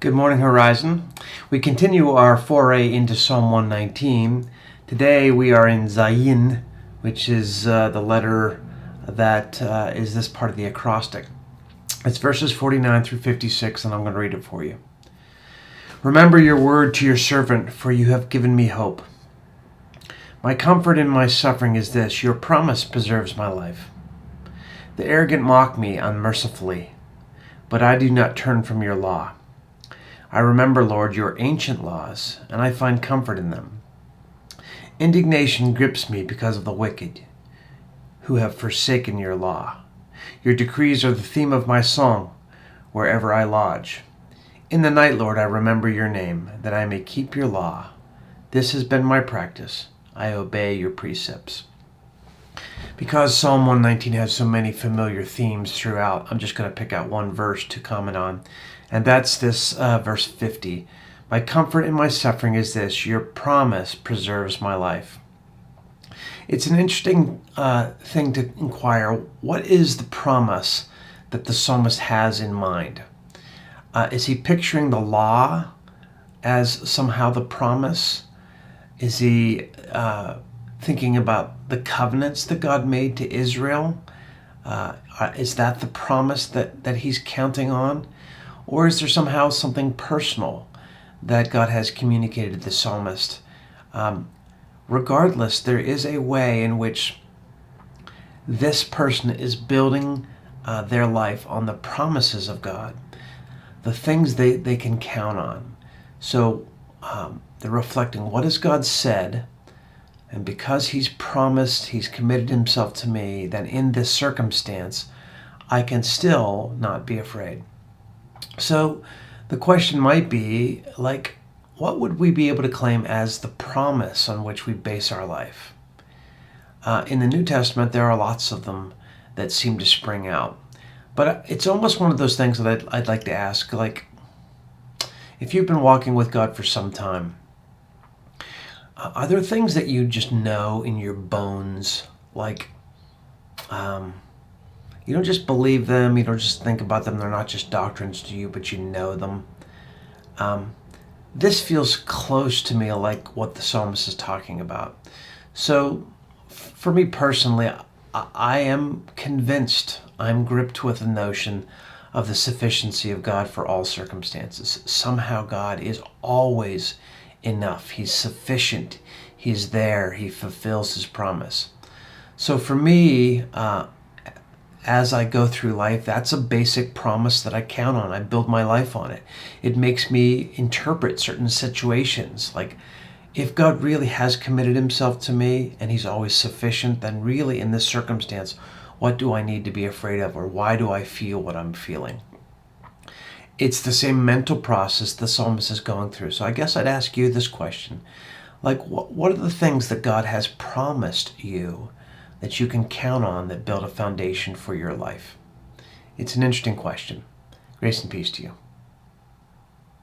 Good morning, Horizon. We continue our foray into Psalm 119. Today we are in Zayin, which is the letter that is this part of the acrostic. It's verses 49 through 56, and I'm going to read it for you. Remember your word to your servant, for you have given me hope. My comfort in my suffering is this: your promise preserves my life. The arrogant mock me unmercifully, but I do not turn from your law. I remember, Lord, your ancient laws, and I find comfort in them. Indignation grips me because of the wicked, who have forsaken your law. Your decrees are the theme of my song, wherever I lodge. In the night, Lord, I remember your name, that I may keep your law. This has been my practice. I obey your precepts. Because Psalm 119 has so many familiar themes throughout, I'm just going to pick out one verse to comment on, and that's this verse 50. My comfort in my suffering is this: your promise preserves my life. It's an interesting thing to inquire. What is the promise that the psalmist has in mind? Is he picturing the law as somehow the promise? Is he thinking about the covenants that God made to Israel? Is that the promise that he's counting on? Or is there somehow something personal that God has communicated to the psalmist? Regardless, there is a way in which this person is building their life on the promises of God, the things they can count on. So they're reflecting, what has God said? And because he's promised, he's committed himself to me, then in this circumstance, I can still not be afraid. So the question might be, what would we be able to claim as the promise on which we base our life? In the New Testament, there are lots of them that seem to spring out. But it's almost one of those things that I'd like to ask, if you've been walking with God for some time, are there things that you just know in your bones? You don't just believe them, you don't just think about them, they're not just doctrines to you, but you know them. This feels close to me like what the psalmist is talking about. So for me personally, I am convinced, I'm gripped with the notion of the sufficiency of God for all circumstances. Somehow God is always enough. He's sufficient. He's there. He fulfills his promise. So for me, as I go through life, that's a basic promise that I count on. I build my life on it. It makes me interpret certain situations. If God really has committed himself to me and he's always sufficient, then really in this circumstance, what do I need to be afraid of, or why do I feel what I'm feeling? It's the same mental process the psalmist is going through. So I guess I'd ask you this question. What are the things that God has promised you that you can count on that build a foundation for your life? It's an interesting question. Grace and peace to you.